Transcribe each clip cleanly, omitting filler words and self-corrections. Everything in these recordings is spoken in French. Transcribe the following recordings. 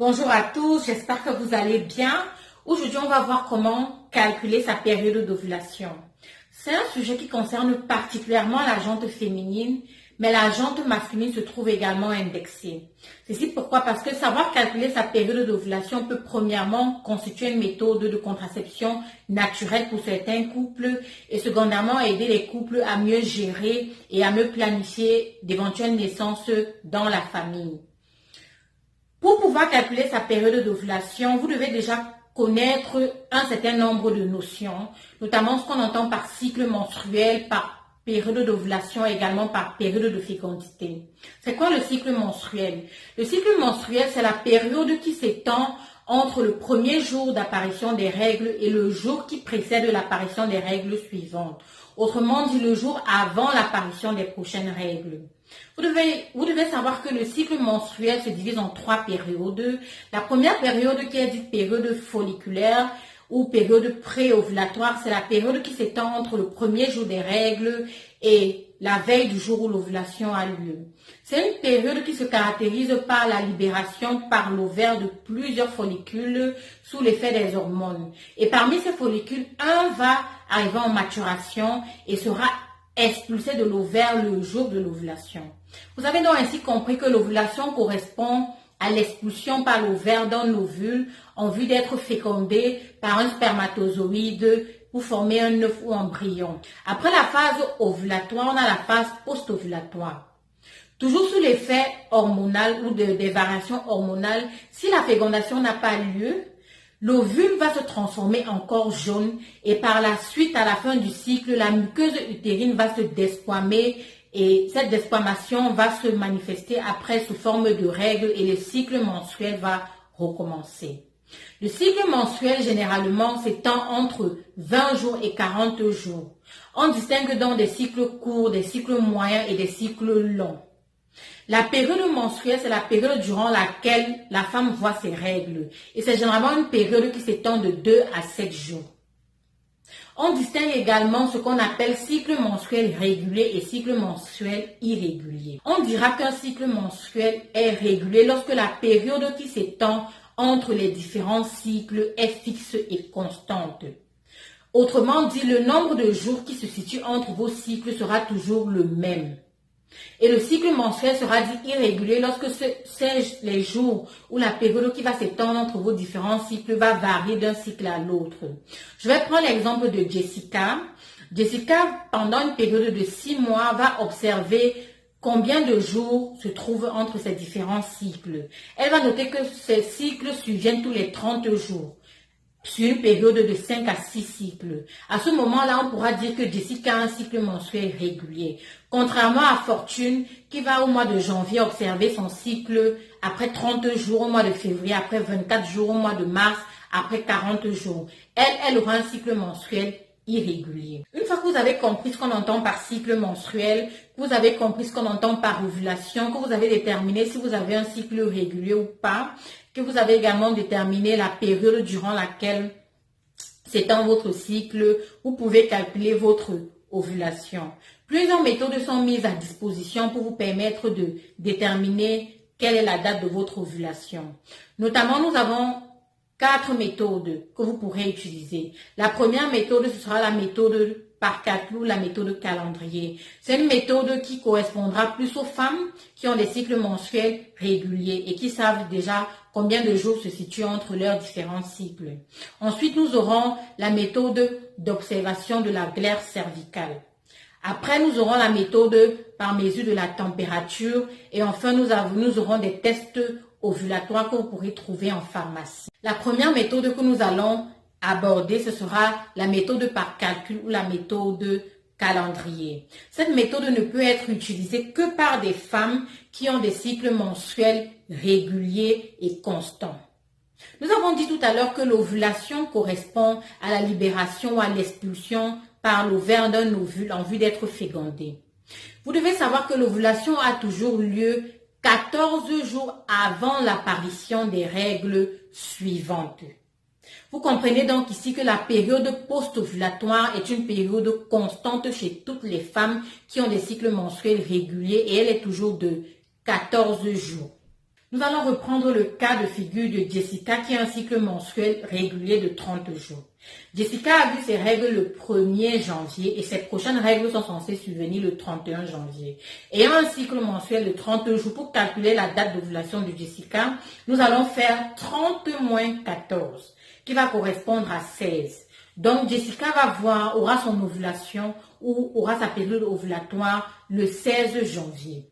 Bonjour à tous, j'espère que vous allez bien. Aujourd'hui, on va voir comment calculer sa période d'ovulation. C'est un sujet qui concerne particulièrement la jante féminine, mais la jante masculine se trouve également indexée. Ceci pourquoi? Parce que savoir calculer sa période d'ovulation peut premièrement constituer une méthode de contraception naturelle pour certains couples et secondairement aider les couples à mieux gérer et à mieux planifier d'éventuelles naissances dans la famille. Pour pouvoir calculer sa période d'ovulation, vous devez déjà connaître un certain nombre de notions, notamment ce qu'on entend par cycle menstruel, par période d'ovulation et également par période de fécondité. C'est quoi le cycle menstruel? Le cycle menstruel, c'est la période qui s'étend entre le premier jour d'apparition des règles et le jour qui précède l'apparition des règles suivantes. Autrement dit, le jour avant l'apparition des prochaines règles. Vous devez savoir que le cycle menstruel se divise en 3 périodes. La première période qui est dite période folliculaire ou période préovulatoire, c'est la période qui s'étend entre le premier jour des règles et la veille du jour où l'ovulation a lieu. C'est une période qui se caractérise par la libération par l'ovaire de plusieurs follicules sous l'effet des hormones. Et parmi ces follicules, un va arriver en maturation et sera expulsé de l'ovaire le jour de l'ovulation. Vous avez donc ainsi compris que l'ovulation correspond à l'expulsion par l'ovaire d'un ovule en vue d'être fécondé par un spermatozoïde pour former un œuf ou embryon. Après la phase ovulatoire, on a la phase post-ovulatoire. Toujours sous l'effet hormonal ou des variations hormonales, si la fécondation n'a pas lieu, l'ovule va se transformer en corps jaune et par la suite, à la fin du cycle, la muqueuse utérine va se desquamer et cette desquamation va se manifester après sous forme de règles et le cycle menstruel va recommencer. Le cycle menstruel, généralement, s'étend entre 20 jours et 40 jours. On distingue donc des cycles courts, des cycles moyens et des cycles longs. La période menstruelle, c'est la période durant laquelle la femme voit ses règles. Et c'est généralement une période qui s'étend de 2 à 7 jours. On distingue également ce qu'on appelle cycle menstruel régulier et cycle menstruel irrégulier. On dira qu'un cycle menstruel est régulier lorsque la période qui s'étend entre les différents cycles est fixe et constante. Autrement dit, le nombre de jours qui se situe entre vos cycles sera toujours le même. Et le cycle menstruel sera dit irrégulier lorsque c'est les jours où la période qui va s'étendre entre vos différents cycles va varier d'un cycle à l'autre. Je vais prendre l'exemple de Jessica. Jessica, pendant une période de 6 mois, va observer combien de jours se trouvent entre ces différents cycles. Elle va noter que ces cycles surviennent tous les 30 jours. Sur une période de 5 à 6 cycles. À ce moment-là, on pourra dire que Jessica a un cycle menstruel régulier. Contrairement à Fortune, qui va au mois de janvier observer son cycle après 30 jours, au mois de février, après 24 jours, au mois de mars, après 40 jours. Elle aura un cycle menstruel irrégulier. Une fois que vous avez compris ce qu'on entend par cycle menstruel, que vous avez compris ce qu'on entend par ovulation, que vous avez déterminé si vous avez un cycle régulier ou pas, que vous avez également déterminé la période durant laquelle s'étend votre cycle, vous pouvez calculer votre ovulation. Plusieurs méthodes sont mises à disposition pour vous permettre de déterminer quelle est la date de votre ovulation. Notamment, nous avons 4 méthodes que vous pourrez utiliser. La première méthode, ce sera la méthode par calcul ou la méthode calendrier. C'est une méthode qui correspondra plus aux femmes qui ont des cycles menstruels réguliers et qui savent déjà combien de jours se situent entre leurs différents cycles. Ensuite, nous aurons la méthode d'observation de la glaire cervicale. Après, nous aurons la méthode par mesure de la température et enfin, nous aurons des tests ovulatoires que vous pourrez trouver en pharmacie. La première méthode que nous allons aborder, ce sera la méthode par calcul ou la méthode calendrier. Cette méthode ne peut être utilisée que par des femmes qui ont des cycles menstruels réguliers et constants. Nous avons dit tout à l'heure que l'ovulation correspond à la libération ou à l'expulsion par l'ovaire d'un ovule en vue d'être fécondé. Vous devez savoir que l'ovulation a toujours lieu 14 jours avant l'apparition des règles suivantes. Vous comprenez donc ici que la période post-ovulatoire est une période constante chez toutes les femmes qui ont des cycles menstruels réguliers et elle est toujours de 14 jours. Nous allons reprendre le cas de figure de Jessica qui a un cycle menstruel régulier de 30 jours. Jessica a vu ses règles le 1er janvier et ses prochaines règles sont censées survenir le 31 janvier. Ayant un cycle menstruel de 30 jours, pour calculer la date d'ovulation de Jessica, nous allons faire 30 moins 14 qui va correspondre à 16. Donc Jessica aura son ovulation ou aura sa période ovulatoire le 16 janvier.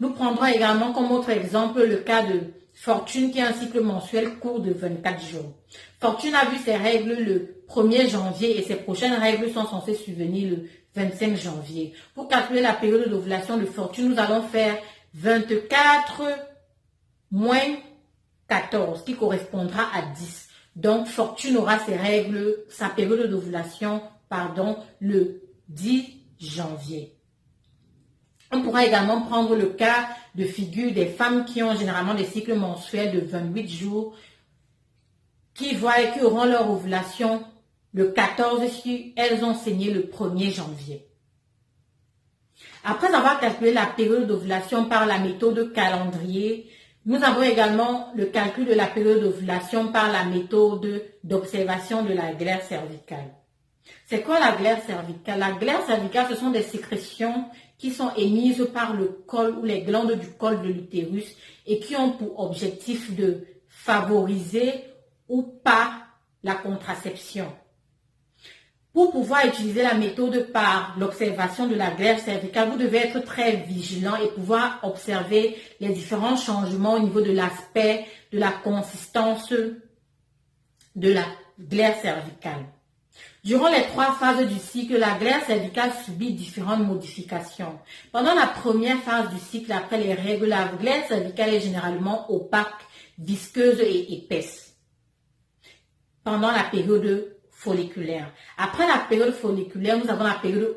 Nous prendrons également comme autre exemple le cas de Fortune qui a un cycle mensuel court de 24 jours. Fortune a vu ses règles le 1er janvier et ses prochaines règles sont censées survenir le 25 janvier. Pour calculer la période d'ovulation de Fortune, nous allons faire 24 moins 14 qui correspondra à 10. Donc Fortune aura sa période d'ovulation, le 10 janvier. On pourra également prendre le cas de figure des femmes qui ont généralement des cycles menstruels de 28 jours, qui auront leur ovulation le 14 si elles ont saigné le 1er janvier. Après avoir calculé la période d'ovulation par la méthode calendrier, nous avons également le calcul de la période d'ovulation par la méthode d'observation de la glaire cervicale. C'est quoi la glaire cervicale? La glaire cervicale, ce sont des sécrétions qui sont émises par le col ou les glandes du col de l'utérus et qui ont pour objectif de favoriser ou pas la contraception. Pour pouvoir utiliser la méthode par l'observation de la glaire cervicale, vous devez être très vigilant et pouvoir observer les différents changements au niveau de l'aspect, de la consistance de la glaire cervicale. Durant les 3 phases du cycle, la glaire cervicale subit différentes modifications. Pendant la première phase du cycle, après les règles, la glaire cervicale est généralement opaque, visqueuse et épaisse. Pendant la période folliculaire. Après la période folliculaire, nous avons la période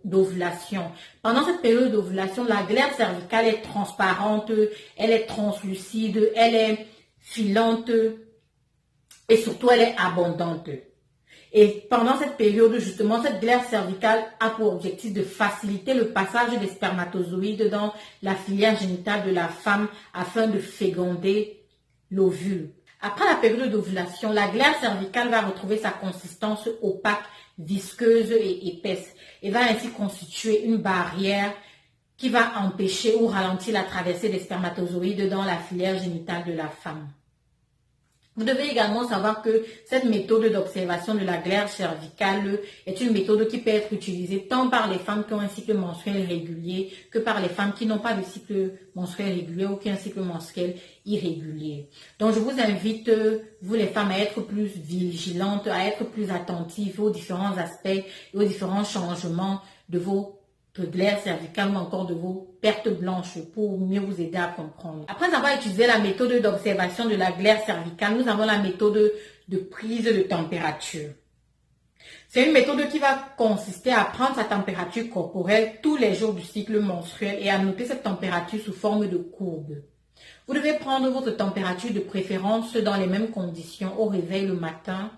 d'ovulation. Pendant cette période d'ovulation, la glaire cervicale est transparente, elle est translucide, elle est filante et surtout elle est abondante. Et pendant cette période, justement, cette glaire cervicale a pour objectif de faciliter le passage des spermatozoïdes dans la filière génitale de la femme afin de féconder l'ovule. Après la période d'ovulation, la glaire cervicale va retrouver sa consistance opaque, visqueuse et épaisse et va ainsi constituer une barrière qui va empêcher ou ralentir la traversée des spermatozoïdes dans la filière génitale de la femme. Vous devez également savoir que cette méthode d'observation de la glaire cervicale est une méthode qui peut être utilisée tant par les femmes qui ont un cycle menstruel régulier que par les femmes qui n'ont pas de cycle menstruel régulier ou qui ont un cycle menstruel irrégulier. Donc je vous invite, vous les femmes, à être plus vigilantes, à être plus attentives aux différents aspects et aux différents changements de vos glaire cervicale ou encore de vos pertes blanches pour mieux vous aider à comprendre. Après avoir utilisé la méthode d'observation de la glaire cervicale, nous avons la méthode de prise de température. C'est une méthode qui va consister à prendre sa température corporelle tous les jours du cycle menstruel et à noter cette température sous forme de courbe. Vous devez prendre votre température de préférence dans les mêmes conditions au réveil le matin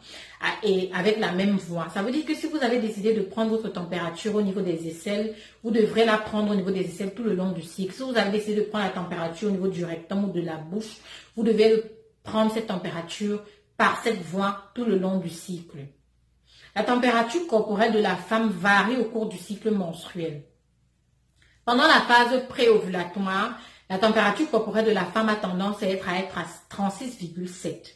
et avec la même voix. Ça veut dire que si vous avez décidé de prendre votre température au niveau des aisselles, vous devrez la prendre au niveau des aisselles tout le long du cycle. Si vous avez décidé de prendre la température au niveau du rectum ou de la bouche, vous devez prendre cette température par cette voie tout le long du cycle. La température corporelle de la femme varie au cours du cycle menstruel. Pendant la phase préovulatoire, la température corporelle de la femme a tendance à être à 36,7.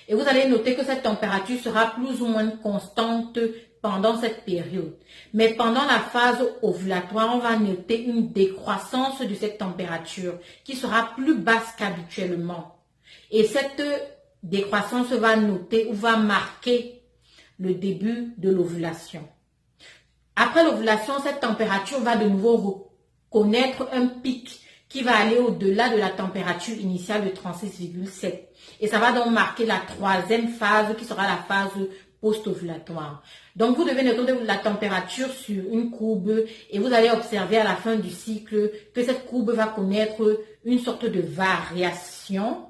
Et vous allez noter que cette température sera plus ou moins constante pendant cette période. Mais pendant la phase ovulatoire, on va noter une décroissance de cette température qui sera plus basse qu'habituellement. Et cette décroissance va noter ou va marquer le début de l'ovulation. Après l'ovulation, cette température va de nouveau connaître un pic qui va aller au-delà de la température initiale de 36,7. Et ça va donc marquer la 3e phase qui sera la phase post-ovulatoire. Donc vous devez noter la température sur une courbe et vous allez observer à la fin du cycle que cette courbe va connaître une sorte de variation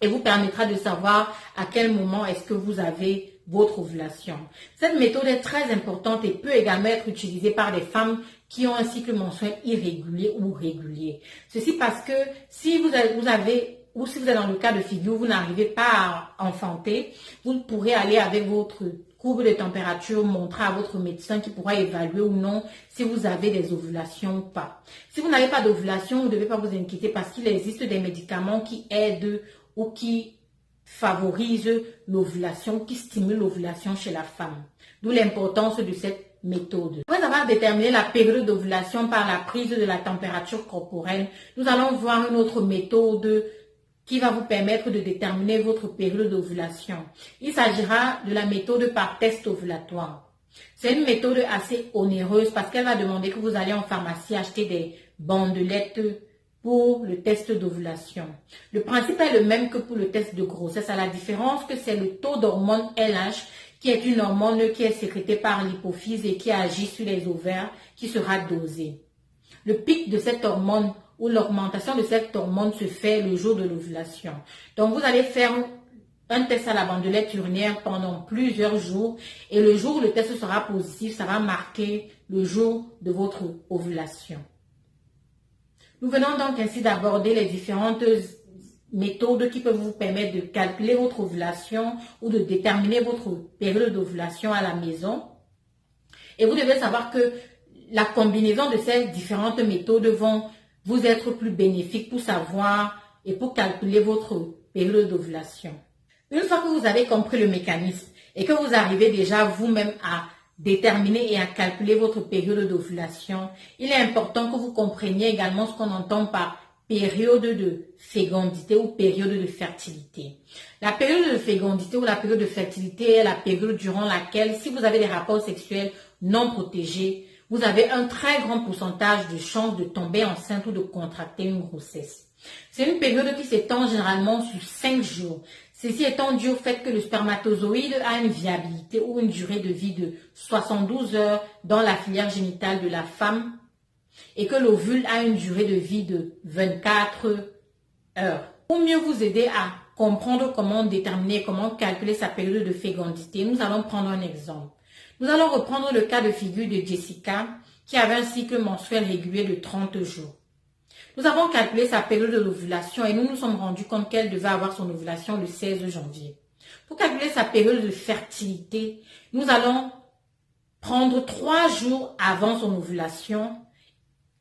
et vous permettra de savoir à quel moment est-ce que vous avez votre ovulation. Cette méthode est très importante et peut également être utilisée par des femmes qui ont un cycle menstruel irrégulier ou régulier. Ceci parce que si vous avez ou si vous êtes dans le cas de figure où vous n'arrivez pas à enfanter, vous pourrez aller avec votre courbe de température, montrer à votre médecin qui pourra évaluer ou non si vous avez des ovulations ou pas. Si vous n'avez pas d'ovulation, vous ne devez pas vous inquiéter parce qu'il existe des médicaments qui aident ou qui favorisent l'ovulation, qui stimulent l'ovulation chez la femme. D'où l'importance de cette méthode. Après avoir déterminé la période d'ovulation par la prise de la température corporelle, nous allons voir une autre méthode qui va vous permettre de déterminer votre période d'ovulation. Il s'agira de la méthode par test ovulatoire. C'est une méthode assez onéreuse parce qu'elle va demander que vous allez en pharmacie acheter des bandelettes pour le test d'ovulation. Le principe est le même que pour le test de grossesse, à la différence que c'est le taux d'hormone LH qui est une hormone qui est sécrétée par l'hypophyse et qui agit sur les ovaires qui sera dosé. Le pic de cette hormone ou l'augmentation de cette hormone se fait le jour de l'ovulation. Donc, vous allez faire un test à la bandelette urinaire pendant plusieurs jours et le jour où le test sera positif, ça va marquer le jour de votre ovulation. Nous venons donc ainsi d'aborder les différentes méthodes qui peuvent vous permettre de calculer votre ovulation ou de déterminer votre période d'ovulation à la maison. Et vous devez savoir que la combinaison de ces différentes méthodes vont vous être plus bénéfique pour savoir et pour calculer votre période d'ovulation. Une fois que vous avez compris le mécanisme et que vous arrivez déjà vous-même à déterminer et à calculer votre période d'ovulation, il est important que vous compreniez également ce qu'on entend par période de fécondité ou période de fertilité. La période de fécondité ou la période de fertilité est la période durant laquelle, si vous avez des rapports sexuels non protégés, vous avez un très grand pourcentage de chances de tomber enceinte ou de contracter une grossesse. C'est une période qui s'étend généralement sur 5 jours. Ceci étant dû au fait que le spermatozoïde a une viabilité ou une durée de vie de 72 heures dans la filière génitale de la femme et que l'ovule a une durée de vie de 24 heures. Pour mieux vous aider à comprendre comment déterminer, comment calculer sa période de fécondité, nous allons prendre un exemple. Nous allons reprendre le cas de figure de Jessica qui avait un cycle menstruel régulier de 30 jours. Nous avons calculé sa période de l'ovulation et nous nous sommes rendus compte qu'elle devait avoir son ovulation le 16 janvier. Pour calculer sa période de fertilité, nous allons prendre 3 jours avant son ovulation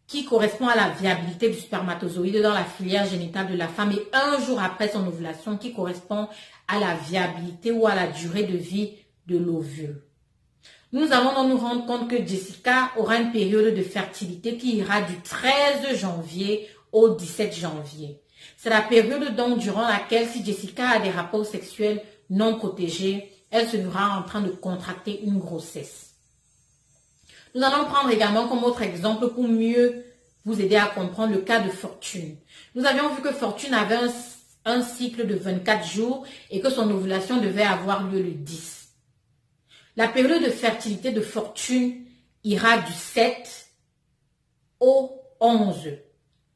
qui correspond à la viabilité du spermatozoïde dans la filière génitale de la femme et 1 jour après son ovulation qui correspond à la viabilité ou à la durée de vie de l'ovule. Nous allons donc nous rendre compte que Jessica aura une période de fertilité qui ira du 13 janvier au 17 janvier. C'est la période donc durant laquelle si Jessica a des rapports sexuels non protégés, elle se verra en train de contracter une grossesse. Nous allons prendre également comme autre exemple pour mieux vous aider à comprendre le cas de Fortune. Nous avions vu que Fortune avait un cycle de 24 jours et que son ovulation devait avoir lieu le 10. La période de fertilité de Fortune ira du 7 au 11,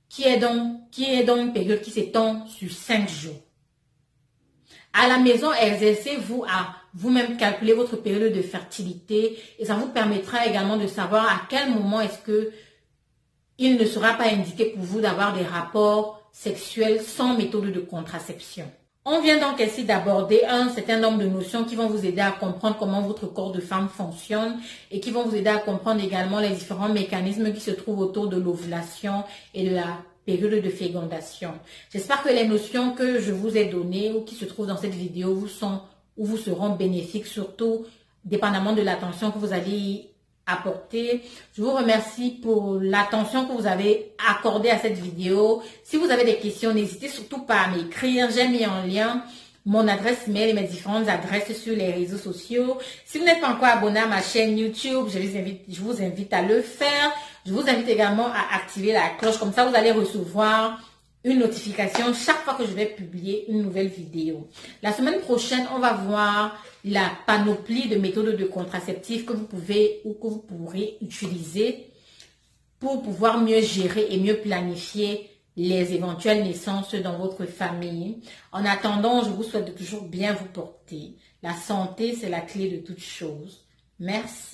qui est donc une période qui s'étend sur 5 jours. À la maison, exercez-vous à vous-même calculer votre période de fertilité et ça vous permettra également de savoir à quel moment est-ce que il ne sera pas indiqué pour vous d'avoir des rapports sexuels sans méthode de contraception. On vient donc ainsi d'aborder un certain nombre de notions qui vont vous aider à comprendre comment votre corps de femme fonctionne et qui vont vous aider à comprendre également les différents mécanismes qui se trouvent autour de l'ovulation et de la période de fécondation. J'espère que les notions que je vous ai données ou qui se trouvent dans cette vidéo vous seront bénéfiques, surtout dépendamment de l'attention que vous allez y apporter. Je vous remercie pour l'attention que vous avez accordée à cette vidéo. Si vous avez des questions, n'hésitez surtout pas à m'écrire. J'ai mis en lien mon adresse mail et mes différentes adresses sur les réseaux sociaux. Si vous n'êtes pas encore abonné à ma chaîne YouTube, je vous invite à le faire. Je vous invite également à activer la cloche. Comme ça, vous allez recevoir une notification chaque fois que je vais publier une nouvelle vidéo. La semaine prochaine, on va voir la panoplie de méthodes de contraceptifs que vous pouvez ou que vous pourrez utiliser pour pouvoir mieux gérer et mieux planifier les éventuelles naissances dans votre famille. En attendant, je vous souhaite de toujours bien vous porter. La santé, c'est la clé de toute chose. Merci.